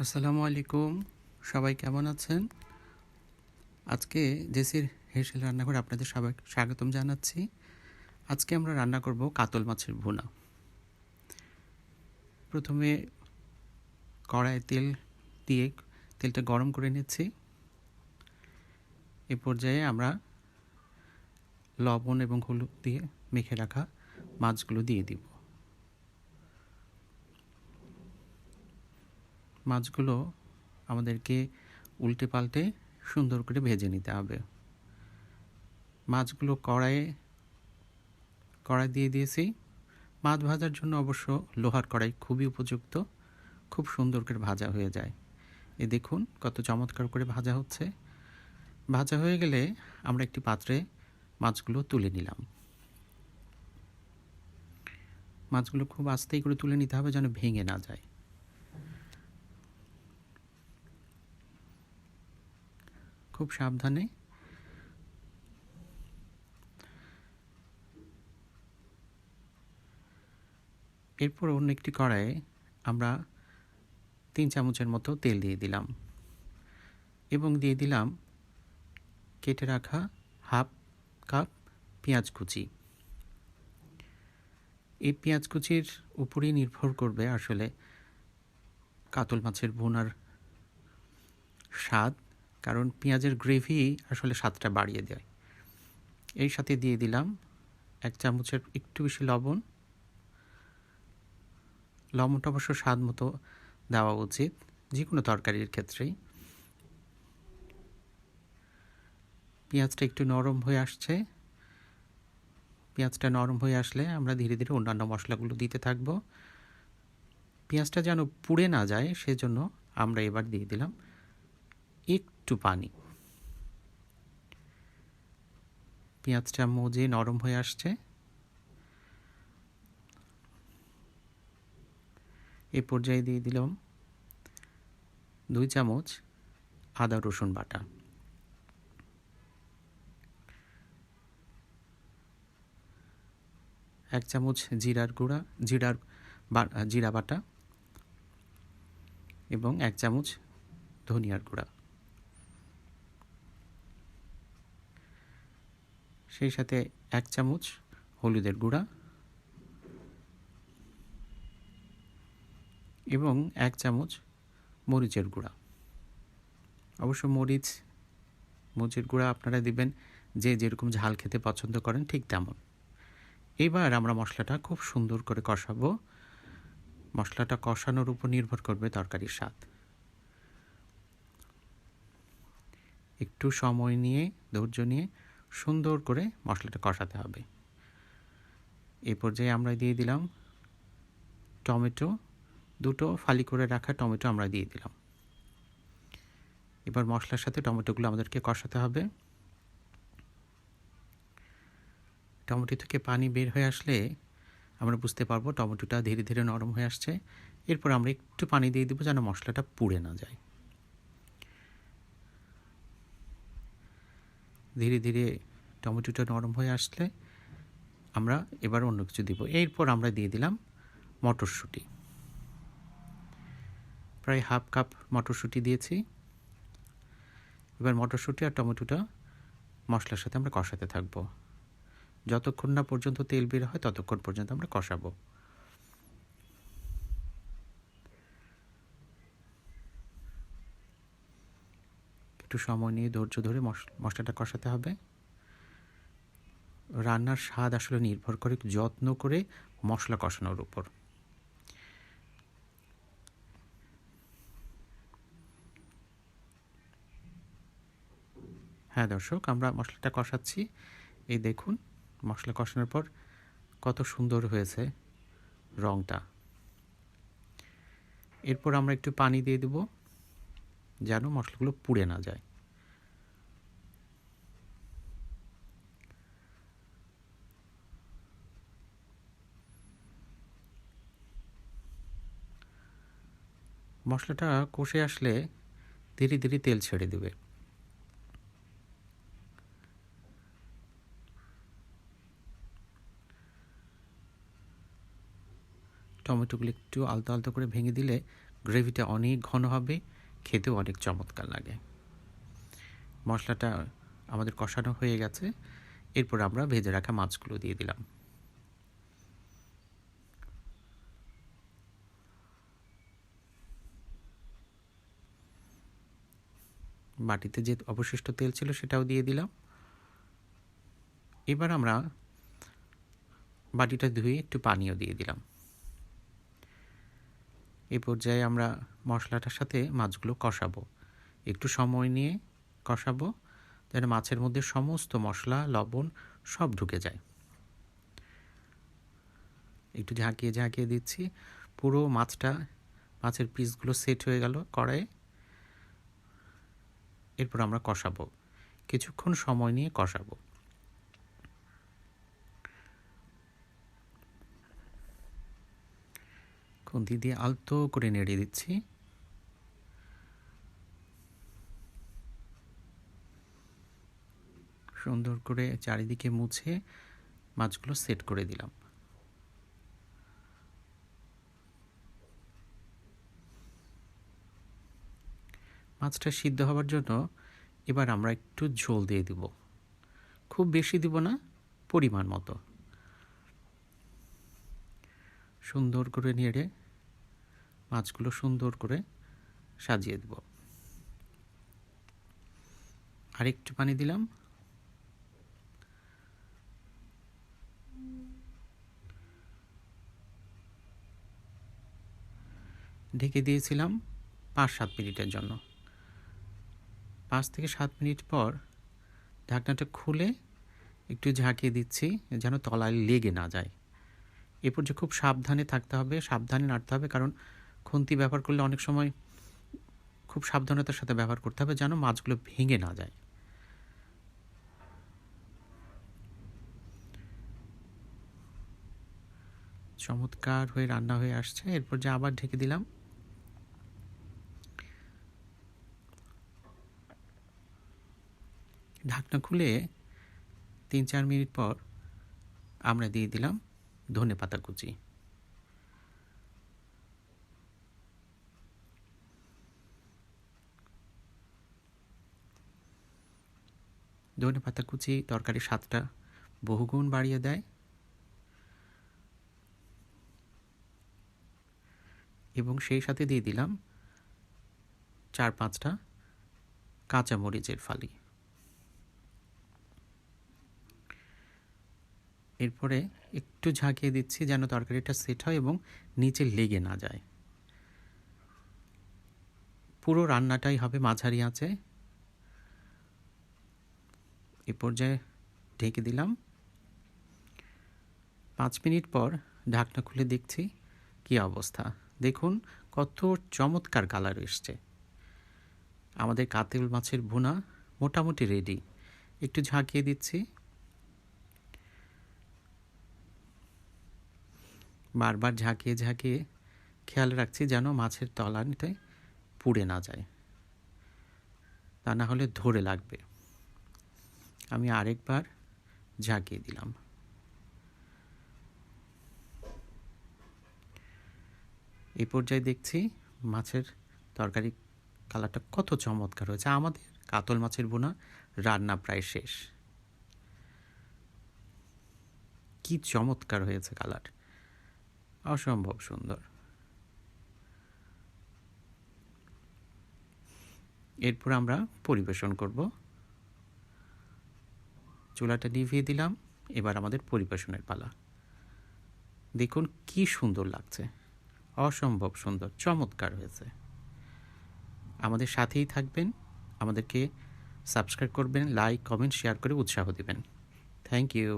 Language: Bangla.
আসসালামু আলাইকুম। সবাই কেমন আছেন? আজকে জেসির হেসেল রান্নাঘরে আপনাদের সবাই স্বাগতম জানাচ্ছি। আজকে আমরা রান্না করব কাতল মাছের ভুনা। প্রথমে কড়াইয়ে তেল দিয়ে তেলটা গরম করে নিচ্ছি। এ পর্যায়ে আমরা লবণ এবং হলুদ দিয়ে মেখে রাখা মাছগুলো দিয়ে দিব। মাছগুলো আমাদেরকে উল্টে পাল্টে সুন্দর করে ভেজে নিতে হবে। মাছগুলো কড়াই দিয়ে দিয়েছি। মাছ ভাজার জন্য অবশ্য লোহার কড়াই খুবই উপযুক্ত, খুব সুন্দর করে ভাজা হয়ে যায়। এ দেখুন কত চমৎকার করে ভাজা হচ্ছে। ভাজা হয়ে গেলে আমরা একটি পাত্রে মাছগুলো তুলে নিলাম। মাছগুলো খুব আস্তেই করে তুলে নিতে হবে যেন ভেঙে না যায়। খুব সাবধানে। এরপর অন্য একটি কড়াইয়ে আমরা 3 চামচের মতো তেল দিয়ে দিলাম এবং দিয়ে দিলাম কেটে রাখা হাফ কাপ পেঁয়াজ কুচি। এই পেঁয়াজ কুচির উপরেই নির্ভর করবে আসলে কাতল মাছের ভুনার স্বাদ, কারণ পেঁয়াজের গ্রেভি আসলে স্বাদটা বাড়িয়ে দেয়। এর সাথে দিয়ে দিলাম 1 চামচের একটু বেশি লবণ। লবণটা অবশ্য স্বাদ মতো দেওয়া উচিত যে কোনো তরকারির ক্ষেত্রেই। পেঁয়াজটা একটু নরম হয়ে আসছে। পেঁয়াজটা নরম হয়ে আসলে আমরা ধীরে ধীরে অন্যান্য মশলাগুলো দিতে থাকব। পেঁয়াজটা যেন পুড়ে না যায় সেজন্য আমরা এবার দিয়ে দিলাম একটু পানি। পেঁয়াজটা মজে নরম হয়ে আসছে। এ পর্যায়ে দিয়ে দিলাম 2 চামচ আদা রসুন বাটা, 1 চামচ জিরা বাটা এবং 1 চামচ ধনিয়ার গুঁড়া। সেই সাথে 1 চামচ হলুদের গুঁড়া এবং 1 চামচ মরিচের গুঁড়া। অবশ্য মরিচের গুঁড়া আপনারা দিবেন যে যেরকম ঝাল খেতে পছন্দ করেন ঠিক তেমন। এবার আমরা মশলাটা খুব সুন্দর করে কষাবো। মশলাটা কষানোর উপর নির্ভর করবে তরকারির স্বাদ। একটু সময় নিয়ে ধৈর্য নিয়ে সুন্দর করে মশলাটা কষাতে হবে। এই পর্যায়ে আমরা দিয়ে দিলাম টমেটো, 2টো ফালি করে রাখা টমেটো আমরা দিয়ে দিলাম। এবার মশলার সাথে টমেটোগুলো আমাদেরকে কষাতে হবে। টমেটো থেকে পানি বের হয়ে আসলে আমরা বুঝতে পারবো টমেটোটা ধীরে ধীরে নরম হয়ে আসছে। এরপর আমরা একটু পানি দিয়ে দেবো যেন মশলাটা পুড়ে না যায়। ধীরে ধীরে টমেটোটা নরম হয়ে আসলে আমরা এবার অন্য কিছু দিব। এরপর আমরা দিয়ে দিলাম মটরশুঁটি। প্রায় হাফ কাপ মটরশুঁটি দিয়েছি। এবার মটরশুঁটি আর টমেটোটা মশলার সাথে আমরা কষাতে থাকবো। যতক্ষণ না পর্যন্ত তেল বের হয় ততক্ষণ পর্যন্ত আমরা কষাবো। একটু সময় নিয়ে ধৈর্য ধরে মশলাটা কষাতে হবে। রান্নার স্বাদ আসলে নির্ভর করে যত্ন করে মশলা কষানোর উপর। হ্যাঁ দর্শক, আমরা মশলাটা কষাচ্ছি। এই দেখুন মশলা কষানোর পর কত সুন্দর হয়েছে রঙটা। এরপর আমরা একটু পানি দিয়ে দেব যেন মশলাগুলো পুড়ে না যায়। মশলাটা কষে আসলে ধীরে ধীরে তেল ছেড়ে দেবে। টমেটোগুলো একটু আলতো আলতো করে ভেঙে দিলে গ্রেভিটা অনেক ঘন হবে, খেতেও অনেক চমৎকার লাগে। মশলাটা আমাদের কষানো হয়ে গেছে। এরপর আমরা ভেজে রাখা মাছগুলো দিয়ে দিলাম। বাটিতে যে অবশিষ্ট তেল ছিল সেটাও দিয়ে দিলাম। এবার আমরা বাটিটা ধুয়ে একটু পানিও দিয়ে দিলাম। এই পর্যায়ে আমরা মশলাটার সাথে মাছগুলো কষাবো। একটু সময় নিয়ে কষাবো যেন মাছের মধ্যে সমস্ত মশলা, লবণ সব ঢুকে যায়। একটু ঝাঁকিয়ে ঝাঁকিয়ে দিচ্ছি। পুরো মাছের পিসগুলো সেট হয়ে গেল কড়াইয়ে। এরপর আমরা কষাবো, কিছুক্ষণ সময় নিয়ে কষাবো। খুন্তি দিয়ে আলতো করে নেড়ে দিচ্ছি। সুন্দর করে চারিদিকে মুছে মাছগুলো সেট করে দিলাম। মাছটা সিদ্ধ হওয়ার জন্য এবার আমরা একটু ঝোল দিয়ে দিব। খুব বেশি দিব না, পরিমাণ মতো। সুন্দর করে নেড়ে মাছগুলো সুন্দর করে সাজিয়ে দেব। আর একটু পানি দিলাম। ঢেকে দিয়েছিলাম 5-7 মিনিটের জন্য। 5 থেকে 7 মিনিট পর ঢাকনাটা খুলে একটু ঝাঁকিয়ে দিচ্ছি যেন তলায় লেগে না যায়। এরপর যে খুব সাবধানে থাকতে হবে, সাবধানে নাড়তে হবে, কারণ খুন্তি ব্যবহার করলে অনেক সময় খুব সাবধানতার সাথে ব্যবহার করতে হবে যেন মাছগুলো ভেঙে না যায়। চমৎকার হয়ে রান্না হয়ে আসছে। এরপর যে আবার ঢেকে দিলাম। ঢাকনা খুলে 3-4 মিনিট পর আমরা দিয়ে দিলাম ধনেপাতা কুচি। ধনেপাতা কুচি তরকারির স্বাদটা বহুগুণ বাড়িয়ে দেয়। এবং সেই সাথে দিয়ে দিলাম 4-5টা কাঁচামরিচের ফালি। এরপরে একটু ঝাঁকিয়ে দিচ্ছি যেন তরকারিটা সেট হয় এবং নিচে লেগে না যায়। পুরো রান্নাটাই হবে মাঝারি আঁচে। এ পর্যায়ে ঢেকে দিলাম। 5 মিনিট পর ঢাকনা খুলে দেখছি কি অবস্থা। দেখুন কত চমৎকার কালার এসছে। আমাদের কাতল মাছের ভুনা মোটামুটি রেডি। একটু ঝাঁকিয়ে দিচ্ছি। বারবার ঝাঁকিয়ে ঝাঁকিয়ে খেয়াল রাখছি যেন মাছের তলানিতে পুড়ে না যায়, তা না হলে ধরে লাগবে। আমি আরেকবার ঝাঁকিয়ে দিলাম। এই পর্যায়ে দেখছি মাছের তরকারি কালারটা কত চমৎকার হয়েছে। আমাদের কাতল মাছের ভুনা রান্না প্রায় শেষ। কি চমৎকার হয়েছে কালার, অসম্ভব সুন্দর। এরপর আমরা পরিবেশন করব। চুলাটা নিভিয়ে দিলাম। এবার আমাদের পরিবেশনের পালা। দেখুন কি সুন্দর লাগছে, অসম্ভব সুন্দর, চমৎকার হয়েছে। আমাদের সাথেই থাকবেন, আমাদেরকে সাবস্ক্রাইব করবেন, লাইক, কমেন্ট, শেয়ার করে উৎসাহ দিবেন। Thank you.